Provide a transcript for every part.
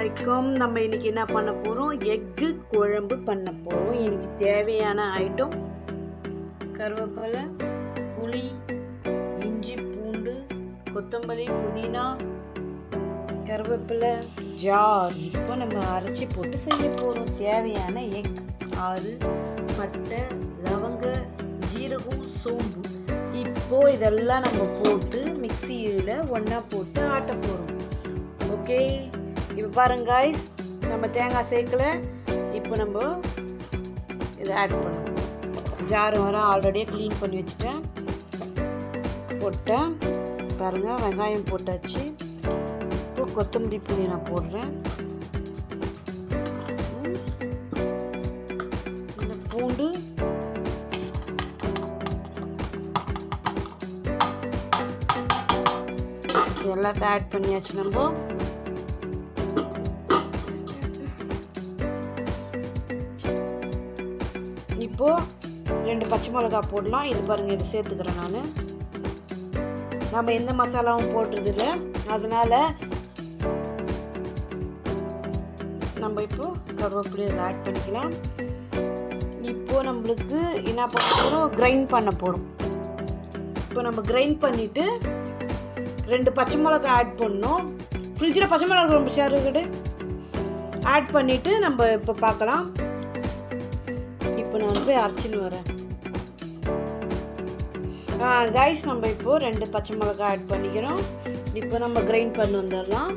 அலைக்கும். நம்ம இன்னைக்கு என்ன பண்ண போகிறோம்? எக்கு குழம்பு பண்ண போகிறோம். இன்னைக்கு தேவையான ஐட்டம் கருவேப்பிலை, புளி, இஞ்சி, பூண்டு, கொத்தமல்லி, புதினா, கருவேப்பிலை, ஜார். இப்போ நம்ம அரைச்சி போட்டு செய்ய போகிறோம். தேவையான எக் 6, பட்டை, லவங்க, ஜீரகம், சோம்பு. இப்போது இதெல்லாம் நம்ம போட்டு மிக்சியில் ஒன்றா போட்டு ஆட்ட போகிறோம். ஓகே, இப்போ பாருங்க காய்ஸ், நம்ம தேங்காய் சேர்க்கல. இப்போ நம்ம இதை ஆட் பண்ணுவோம். ஜார் வர ஆல்ரெடியே க்ளீன் பண்ணி வச்சுட்டேன், போட்டேன். பாருங்கள், வெங்காயம் போட்டாச்சு. இப்போ கொத்தமல்லி, புளி நான் போடுறேன். இந்த பூண்டு, எல்லாத்தையும் ஆட் பண்ணியாச்சு. நம்ம இப்போ 2 பச்சை மிளகாய் போடலாம். இது பாருங்கள், இது சேர்த்துக்கிறேன் நான். நம்ம எந்த மசாலாவும் போடுறதில்ல, அதனால் நம்ம இப்போ கருவேப்பிலை இதில் ஆட் பண்ணிக்கலாம். இப்போது நம்மளுக்கு என்ன பண்ண போகிறோம்? கிரைண்ட் பண்ண போகிறோம். இப்போ நம்ம கிரைண்ட் பண்ணிவிட்டு 2 பச்சை மிளகாய் ஆட் பண்ணணும். ஃப்ரிட்ஜில் பச்சை மிளகாய் ரொம்ப சேருகிடு ஆட் பண்ணிவிட்டு நம்ம இப்போ பார்க்கலாம். இப்போ நான் போய் அரைச்சின்னு வரேன். கைஸ், நம்ம இப்போது 2 பச்சை மிளகாய் ஆட் பண்ணிக்கிறோம். இப்போ நம்ம கிரைண்ட் பண்ணி வந்துடலாம்.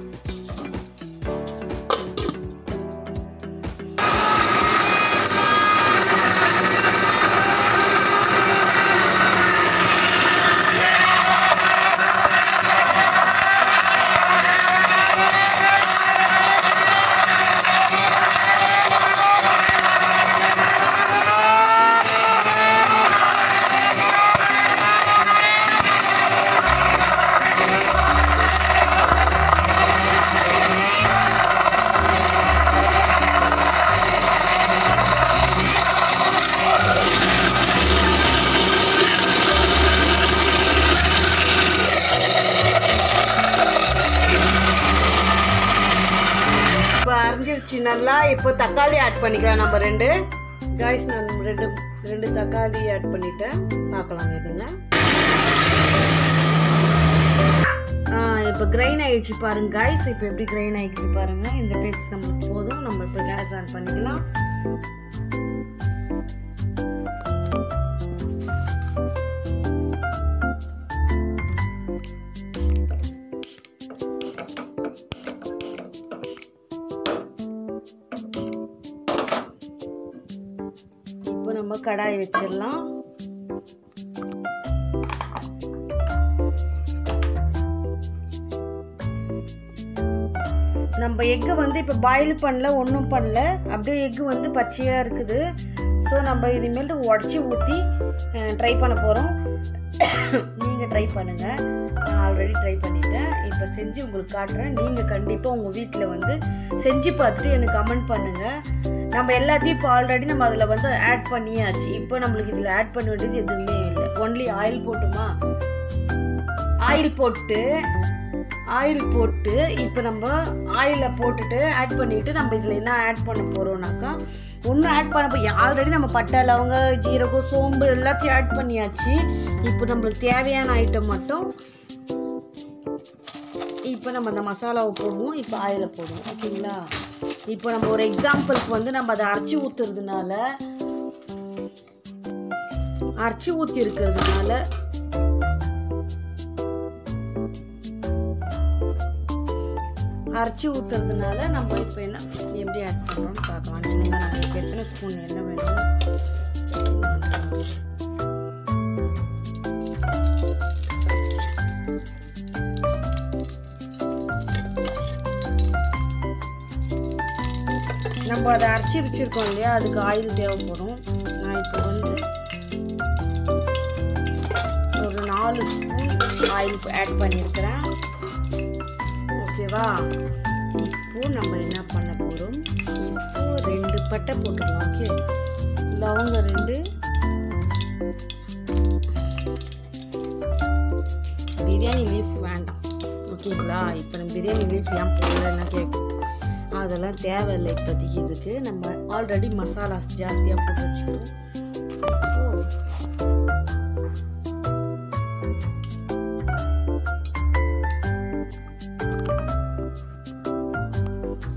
அரைஞ்சிருச்சு நல்லா. இப்போ தக்காளி ஆட் பண்ணிக்கலாம். நம்ம 2 காய்ஸ், நான் 2 தக்காளி ஆட் பண்ணிட்டேன். பார்க்கலாம் இதுங்க. இப்போ கிரைண்ட் ஆகிடுச்சு பாருங்க காய்ஸ். இப்போ எப்படி கிரைண்ட் ஆகிடுச்சு பாருங்க. இந்த பேஸ்ட் நம்மளுக்கு போதும். நம்ம இப்போ கேஸ் ஆன் பண்ணிக்கலாம். நம்ம கடாய் வச்சிடலாம். நம்ம எக்கு வந்து இப்போ பாயில் பண்ணல, ஒன்றும் பண்ணல. அப்படியே எக்கு வந்து பச்சையாக இருக்குது. ஸோ நம்ம இனிமேல் உடச்சி ஊற்றி ட்ரை பண்ண போகிறோம். நீங்கள் ட்ரை பண்ணுங்கள். நான் ஆல்ரெடி ட்ரை பண்ணிட்டேன். இப்போ செஞ்சு உங்களுக்கு காட்டுறேன். நீங்கள் கண்டிப்பாக உங்கள் வீட்டில் வந்து செஞ்சு பார்த்துட்டு எனக்கு கமெண்ட் பண்ணுங்கள். நம்ம எல்லாத்தையும் இப்போ ஆல்ரெடி நம்ம அதில் வந்து ஆட் பண்ணியாச்சு. இப்போ நம்மளுக்கு இதில் ஆட் பண்ண வேண்டியது எதுவுமே இல்லை. ஒன்லி ஆயில் போட்டுமா, ஆயில் போட்டு இப்போ நம்ம ஆயிலில் போட்டுட்டு ஆட் பண்ணிவிட்டு நம்ம இதில் என்ன ஆட் பண்ண போகிறோம்னாக்கா, ஒன்றும் ஆட் பண்ண ஆல்ரெடி நம்ம பட்டை, லவங்க, ஜீரகம், சோம்பு எல்லாத்தையும் ஆட் பண்ணியாச்சு. இப்போ நம்மளுக்கு தேவையான ஐட்டம் மட்டும் இப்போ நம்ம அந்த மசாலாவை போடுவோம். இப்போ ஆயிலை போடுவோம். ஓகேங்களா? இப்போ நம்ம ஒரு எக்ஸாம்பிளுக்கு வந்து நம்ம அதை அரைச்சி ஊற்றுறதுனால, நம்ம இப்போ என்ன எப்படி ஆட் பண்ணுறோம்னு பார்க்கலாம். நீங்கள் நம்மளுக்கு எத்தனை ஸ்பூன் என்ன வேணும். நம்ம அதை அரைச்சி வச்சுருக்கோம் இல்லையா, அதுக்கு ஆயில் தேவைப்படும். நான் இப்போ வந்து ஒரு 4 ஸ்பூன் ஆயில் ஆட் பண்ணியிருக்கிறேன். ஓகேவா? இப்போது நம்ம என்ன பண்ண போகிறோம்? இப்போது 2 பட்டை போட்டுக்கலாம். ஓகே, லவங்க 2, பிரியாணி லீஃப் வேண்டாம். ஓகேங்களா? இப்போ நம்ம பிரியாணி லீஃப் ஏன் போடலன்னா கேட்கும். அதெல்லாம் தேவையில்லை இப்போதைக்கு. இதுக்கு நம்ம ஆல்ரெடி மசாலாஸ் ஜாஸ்தியாக போட்டு வச்சுக்கணும்.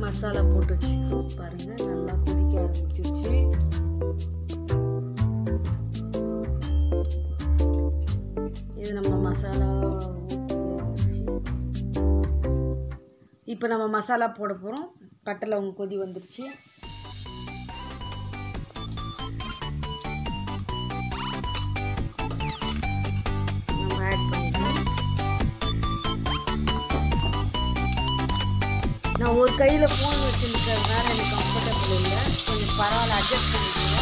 மசாலா போட்டு வச்சுக்கணும். பாருங்க நல்லா கொதிக்க ஆரம்பிச்சிருச்சு. இது நம்ம மசாலா இப்போ நம்ம மசாலா போட போகிறோம். பட்டை லவங்கம் கொதி வந்துருச்சு. நம்ம ஆட் பண்ணிக்கலாம். நான் ஒரு கையில் ஃபோன் வச்சுருக்கிறதுனால எனக்கு கம்ஃபர்டபுள் இல்லை. கொஞ்சம் பரவாயில்ல, அட்ஜஸ்ட் பண்ணிக்கோங்க.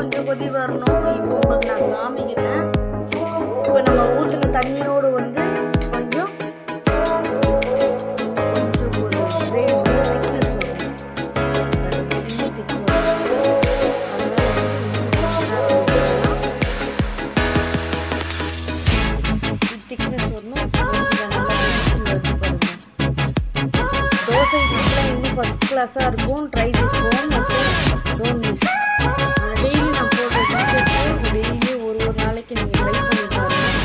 கொஞ்சம் கொதி வரணும். இப்போ உங்களுக்கு நான் காமிக்கிறேன். இப்போ நம்ம ஊற்றுன தண்ணியோடு வந்து கொஞ்சம் ஒரு கிரேவி வந்து திக்னஸ் வரும். இன்னும் திக் வரும். திக்னஸ் வரணும். தோசை இட்லிலாம் இன்னும் ஃபஸ்ட் கிளாஸாக இருக்கும். Try this home. Don't miss. Daily நான் போடுற டிஷ்ஷஸ் டெய்லி ஒரு நாளைக்கு நீங்கள் ட்ரை பண்ணி பாருங்கள்.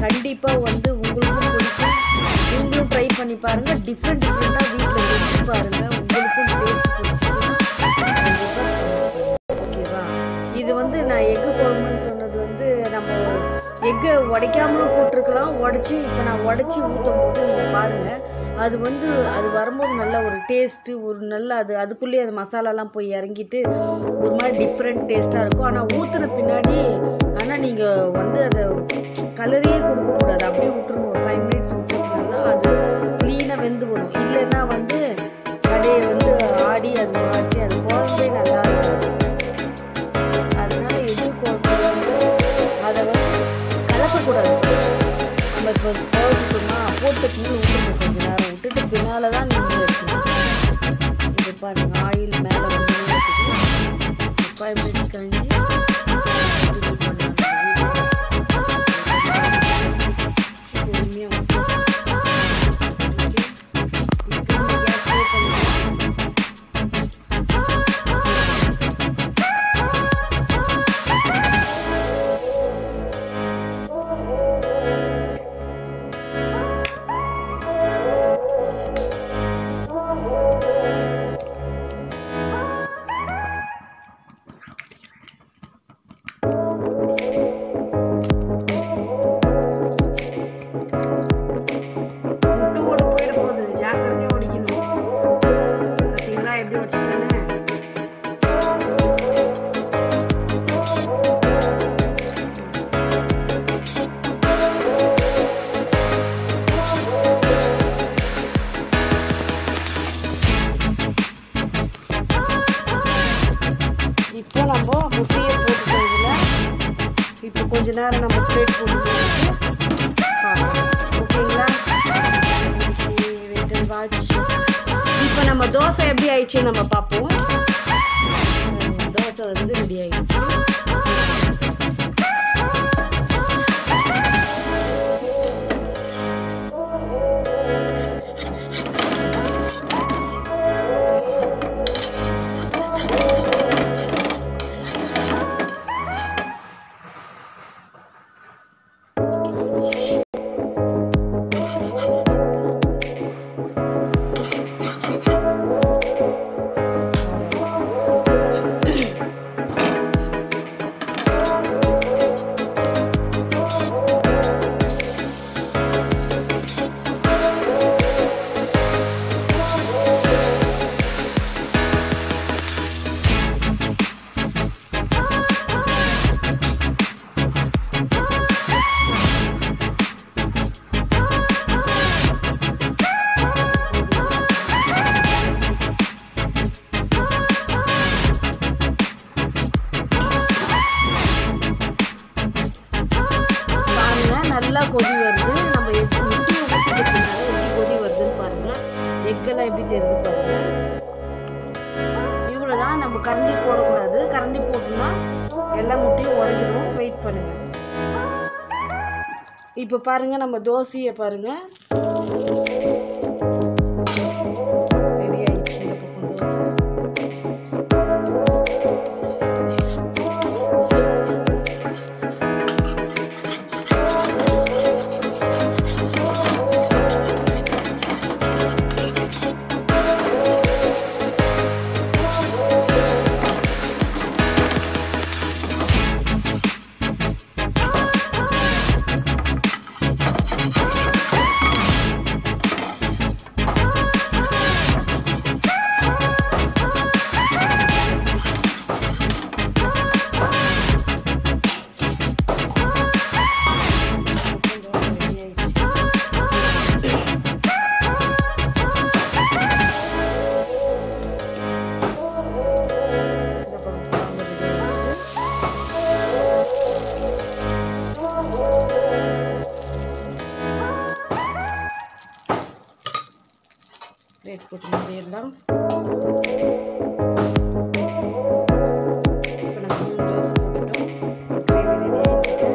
கண்டிப்பாக வந்து உங்களுக்கும் பிடிக்கும். நீங்களும் ட்ரை பண்ணி பாருங்கள். டிஃப்ரெண்ட்டாக வீட்டில் செஞ்சு பாருங்கள். உங்களுக்கும் டேஸ்ட் பிடிச்சிச்சுன்னா ஓகேவா? இது வந்து நான் எக்கு குழம்புன்னு சொன்னது வந்து நம்ம எக்கை உடைக்காமலும் போட்டிருக்கலாம். உடச்சி இப்போ நான் உடச்சி ஊற்றும் போது நீங்கள் பாருங்கள். அது வந்து அது வரும்போது நல்ல ஒரு டேஸ்ட்டு, ஒரு நல்ல அதுக்குள்ளேயே அது மசாலாலாம் போய் இறங்கிட்டு ஒரு மாதிரி டிஃப்ரெண்ட் டேஸ்ட்டாக இருக்கும். ஆனால் ஊற்றுன பின்னாடி ஆனால் நீங்கள் வந்து அதை கலரையே கொடுக்கக்கூடாது. அப்படியே விட்டுருணும். ஒரு 5 மினிட்ஸ் விட்டுருக்கனால தான் அது க்ளீனாக வெந்து வரும். இல்லைன்னா வந்து அப்படியே வந்து ஆடி அது மாற்றி அது குழம்பே நல்லா இருக்கும். அதனால எது குழம்பு வந்து அதை வந்து கலக்கக்கூடாது. நம்ம இப்போ போட்டுட்டோம்னா போட்டு கீழே விட்டுருணும். கொஞ்சம் நேரம் விட்டுட்டு பின்னால் தான் நீங்கள் இருக்கணும். இது பாருங்கள், ஆயில் மேலே வந்து 5 மினிட்ஸ் கழிஞ்சு இப்போ கொஞ்ச நேரம் நம்ம பிளேட் போட்டு ஓகேங்களா? இப்போ நம்ம தோசை எப்படி ஆயிடுச்சு நம்ம பார்ப்போம். தோசை வந்து ரெடி ஆயிடுச்சு. நல்லா கொதி வருது. நம்ம முட்டி ஊற்றிக்கிறதுனால எப்படி கொதி வருதுன்னு பாருங்கள். எக்கெல்லாம் எப்படி தெரியுது பாருங்கள். இவ்வளோதான். நம்ம கரண்டி போடக்கூடாது. கரண்டி போட்டோம்னா எல்லா முட்டையும் உடைக்கணும். வெயிட் பண்ணுங்கள். இப்போ பாருங்கள், நம்ம தோசையை பாருங்கள் ரெடி ஆகிடுச்சு. இந்த பக்கம் தோசை பிளேட் போட்டு மூடிடலாம். இப்போ நம்ம 3 தோசை போட்டுட்டோம். கிரேவி ரெடி ஆகிடுது.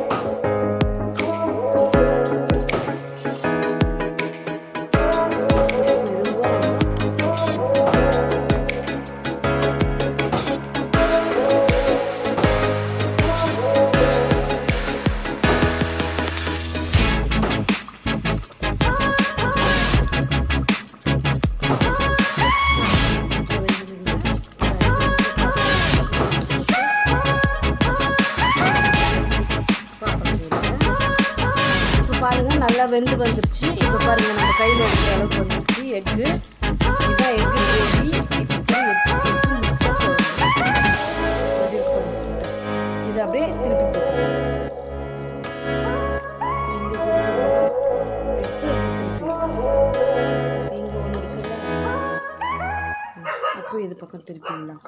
நல்லா வெந்து வந்துருச்சு. இப்போ பாருங்க நம்ம கையில் எடுக்கிற அளவுக்கு வந்துருச்சு. எக்கு இதுதான் எக்கு கிரேவி. இப்போ எக்கு முட்டை குழம்பு இது அப்படியே திருப்பி போட்டுருவோம். எடுத்து திருப்பி இங்கே ஒன்று இருக்குல்ல, அப்போ இது பக்கம் திருப்பிடலாம்.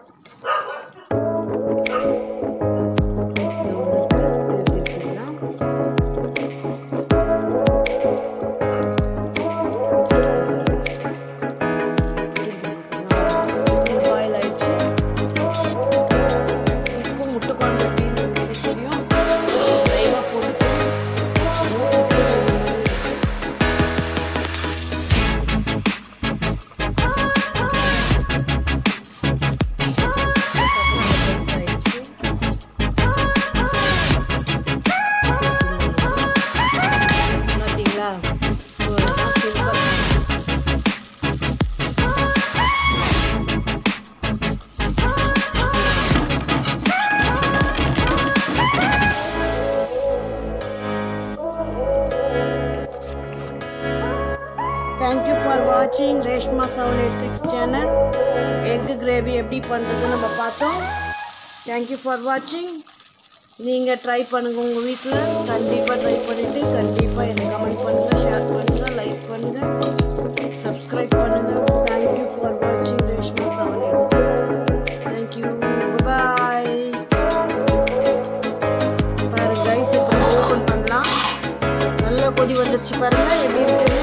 Thank you for watching Reshma 786 channel. Egg gravy எப்படி பண்றது நம்ம பார்த்தோம். Thank you for watching. நீங்க ட்ரை பண்ணுங்க உங்க வீட்ல. கண்டிப்பா ட்ரை பண்ணிட்டு கண்டிப்பா எனக்கு கமெண்ட் பண்ணுங்க, ஷேர் பண்ணுங்க, லைக் பண்ணுங்க, Subscribe பண்ணுங்க. Thank you for watching Reshma 786. Thank you. Bye. பாருங்க guys, இப்போ ஓபன் பண்ணலாம். நல்ல கொதி வந்துருச்சு பாருங்க எப்படி இருக்குன்னு.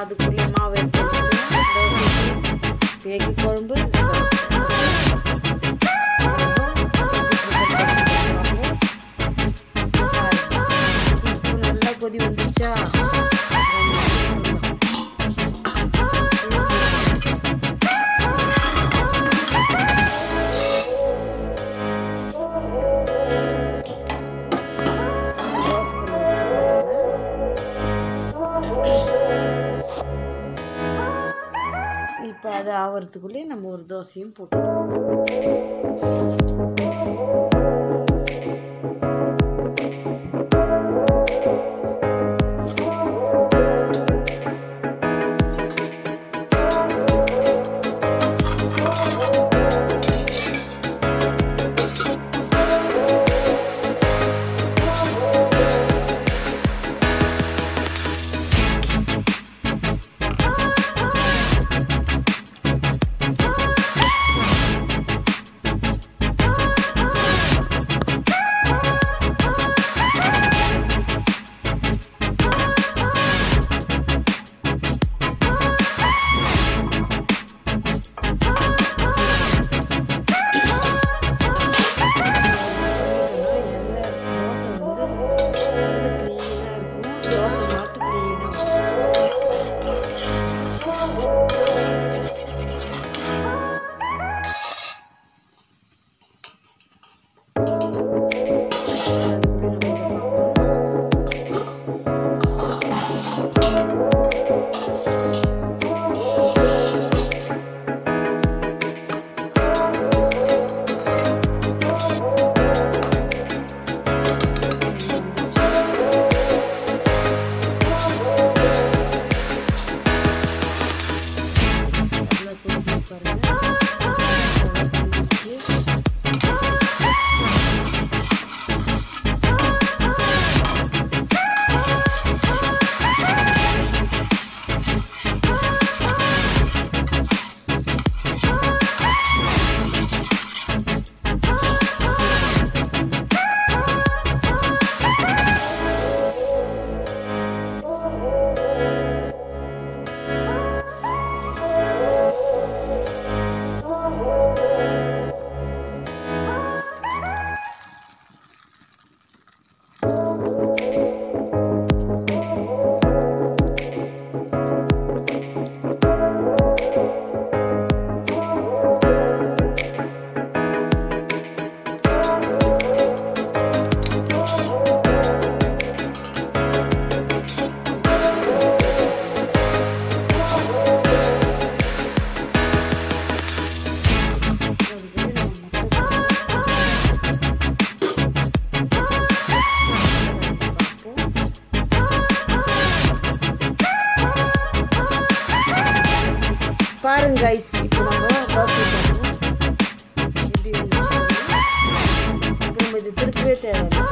அதுக்குள்ளே மாவு எடுத்து எக்கு குழம்பு இப்போ நல்லா கொதி வந்துச்சா. இப்போ அது ஆகிறதுக்குள்ளே நம்ம ஒரு தோசையும் போட்டுருவோம். கைஸ், இப்போ நம்ம தோசை போடுறோம். எப்படி இருந்துச்சு? இப்போ நம்ம இது திருப்பவே தேவையில்லை.